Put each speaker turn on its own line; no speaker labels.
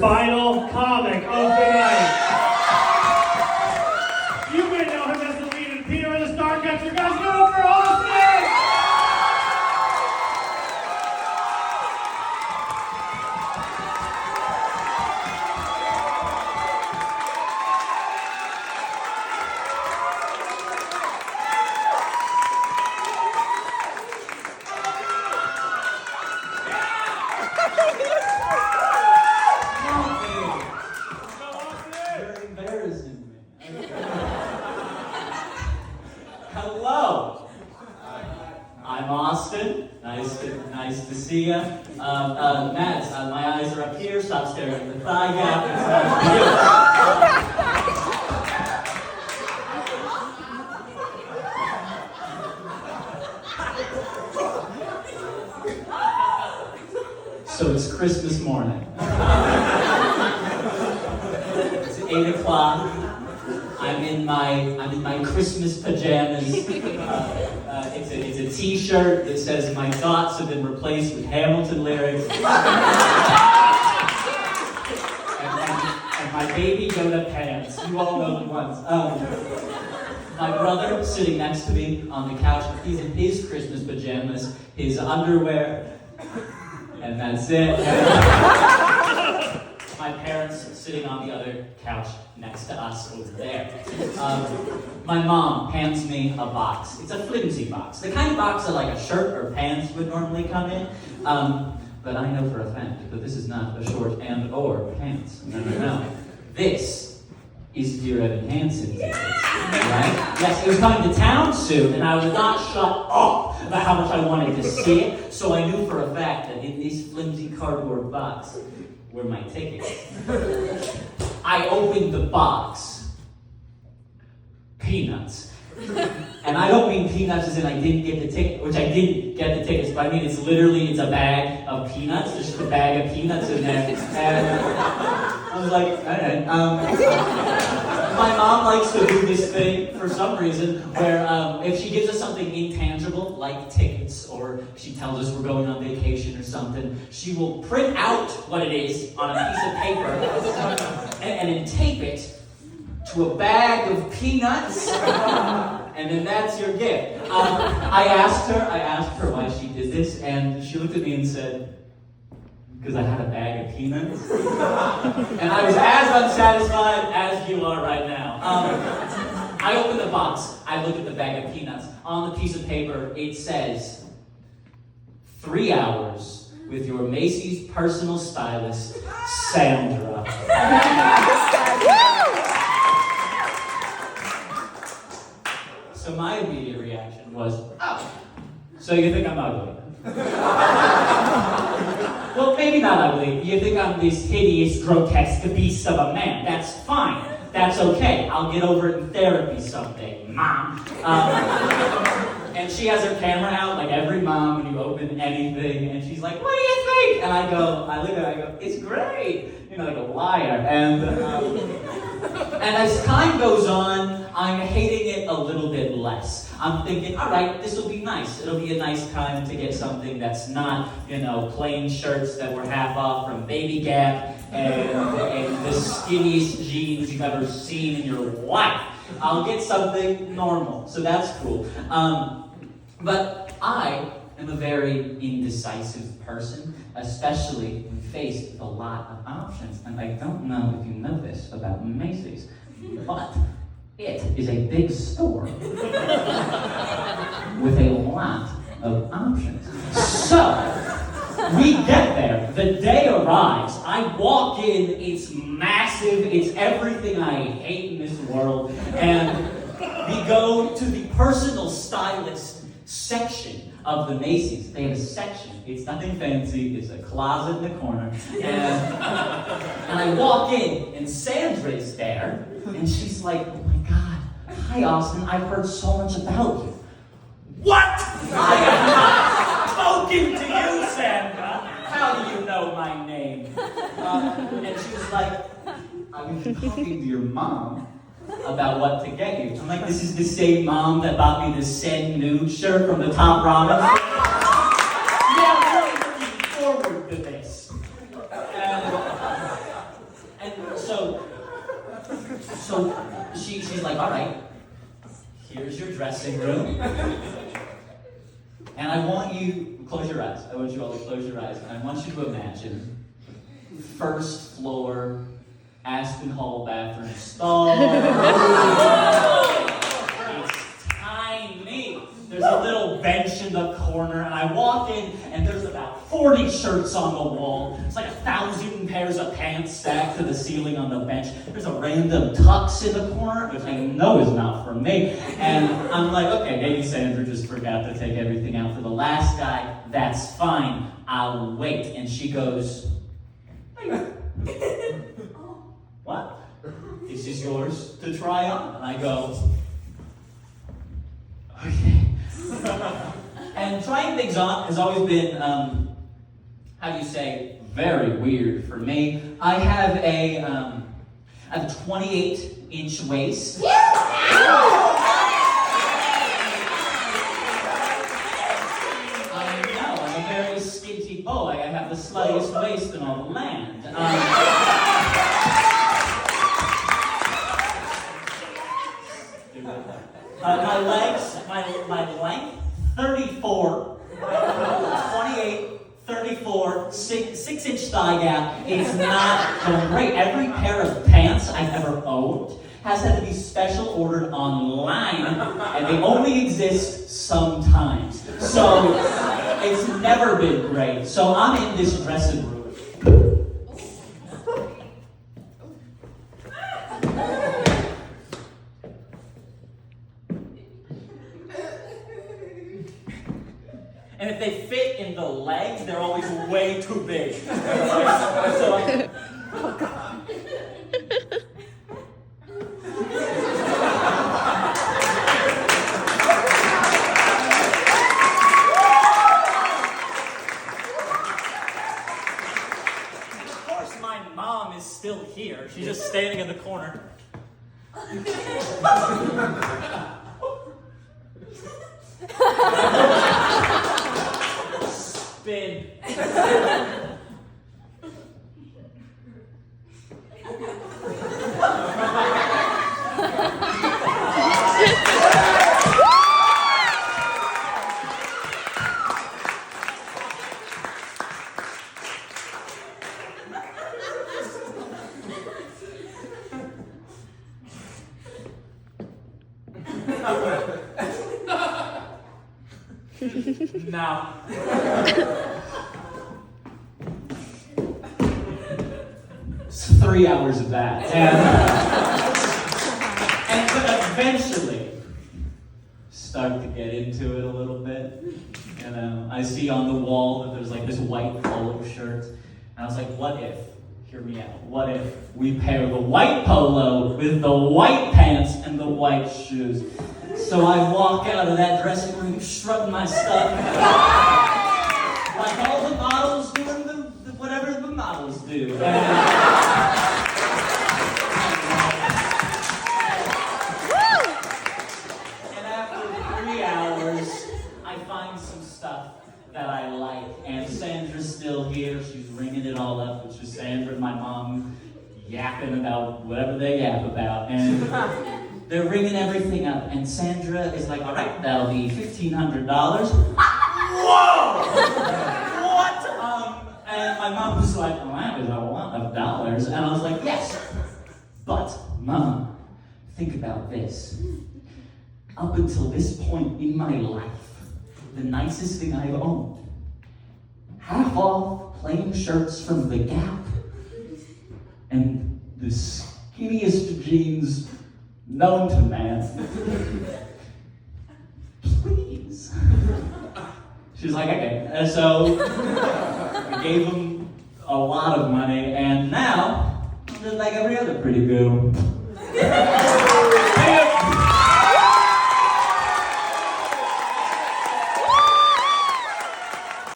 Final comic of the night. You may know him as the lead in Peter and the Starcatcher. Guys, give it up for Austin!
Hello, I'm Austin. Nice to see you. Matt, my eyes are up here. Stop staring at the thigh gap. So it's Christmas morning. It's 8 o'clock. I'm in my Christmas pajamas. It's a T-shirt that says "My thoughts have been replaced with Hamilton lyrics," and my baby Yoda pants. You all know the ones. My brother sitting next to me on the couch. He's in his Christmas pajamas, his underwear, and that's it. My parents sitting on the other couch next to us over there. My mom hands me a box. It's a flimsy box. The kind of box that like a shirt or pants would normally come in. But I know for a fact that this is not a short and or pants. No. This is Dear Evan Hansen tickets. Right? Yes, it was coming to town soon, and I was not shut up about how much I wanted to see it. So I knew for a fact that in this flimsy cardboard box were my tickets. I opened the box. Peanuts. And I don't mean peanuts as in I didn't get the ticket, which I didn't get the tickets, but I mean it's a bag of peanuts. There's just a bag of peanuts in there. And I was like, all right. My mom likes to do this thing for some reason where if she gives us something intangible, like tickets, or she tells us we're going on vacation or something, she will print out what it is on a piece of paper and then tape it to a bag of peanuts, and then that's your gift. I asked her why she did this, and she looked at me and said, because I had a bag of peanuts. And I was as unsatisfied as you are right now. I open the box. I look at the bag of peanuts. On the piece of paper, it says, 3 hours with your Macy's personal stylist, Sandra. So my immediate reaction was, oh, so you think I'm ugly? Well, maybe not ugly. You think I'm this hideous, grotesque beast of a man. That's fine. That's okay. I'll get over it in therapy someday, Mom. And she has her camera out, like every mom when you open anything, and she's like, what do you think? And I look at her, I go, it's great. You know, like a liar. And as time goes on, I'm hating it a little bit less. I'm thinking, all right, this will be nice. It'll be a nice time to get something that's not, plain shirts that were half off from Baby Gap and the skinniest jeans you've ever seen in your life. I'll get something normal, so that's cool. But I am a very indecisive person, especially when faced with a lot of options. And I don't know if you know this about Macy's, but it is a big store with a lot of options. So, we get there, the day arrives, I walk in, it's massive, it's everything I hate in this world, and we go to the personal stylist section of the Macy's. They have a section, it's nothing fancy, it's a closet in the corner, and I walk in, and Sandra's there, and she's like, oh my God, hi Austin, I've heard so much about you. What? I have not spoken to you, Sandra. How do you know my name? And she was like, I've been talking to your mom about what to get you. I'm like, this is the same mom that bought me the Send Nude shirt from the Top Ramen. Yeah, I'm really looking forward to this. So she's like, all right, here's your dressing room. And I want you, close your eyes. I want you all to close your eyes. And I want you to imagine first floor, Aspen Hall bathroom stall. It's tiny. There's a little bench in the corner, and I walk in, and there's about 40 shirts on the wall. It's like 1,000 pairs of pants stacked to the ceiling on the bench. There's a random tux in the corner, which I know is not for me. And I'm like, okay, maybe Sandra just forgot to take everything out for the last guy. That's fine. I'll wait. And she goes, what? This is yours to try on? And I go, okay. And trying things on has always been, how do you say, very weird for me. I have a 28-inch waist. I know, I'm a very skinty boy. I have the sluttiest waist in all the land. My legs, my length, 34, 28, 34, 6-inch thigh gap. It's not going great. Every pair of pants I've ever owned has had to be special ordered online, and they only exist sometimes. So it's never been great. So I'm in this dressing room. And if they fit in the legs, they're always way too big. So, oh God. Of course, my mom is still here. She's just standing in the corner. Spin. Now, it's 3 hours of that, but eventually start to get into it a little bit. You know, I see on the wall that there's like this white polo shirt, and I was like, what if? Hear me out. What if we pair the white polo with the white pants and the white shoes? So I walk out of that dressing room strutting my stuff. Like all the models doing whatever the models do. And after 3 hours, I find some stuff that I like. And Sandra's still here. She's ringing it all up, which is Sandra and my mom yapping about whatever they yap about. And they're ringing everything up, and Sandra is like, all right, that'll be $1,500. Whoa! What? And my mom was like, oh, that is a lot of dollars. And I was like, yes. But, Mom, think about this. Up until this point in my life, the nicest thing I've owned, half off plain shirts from the Gap, and the skinniest jeans known to man. Please. She's like, okay. And so we gave him a lot of money, and now I'm just like every other pretty girl.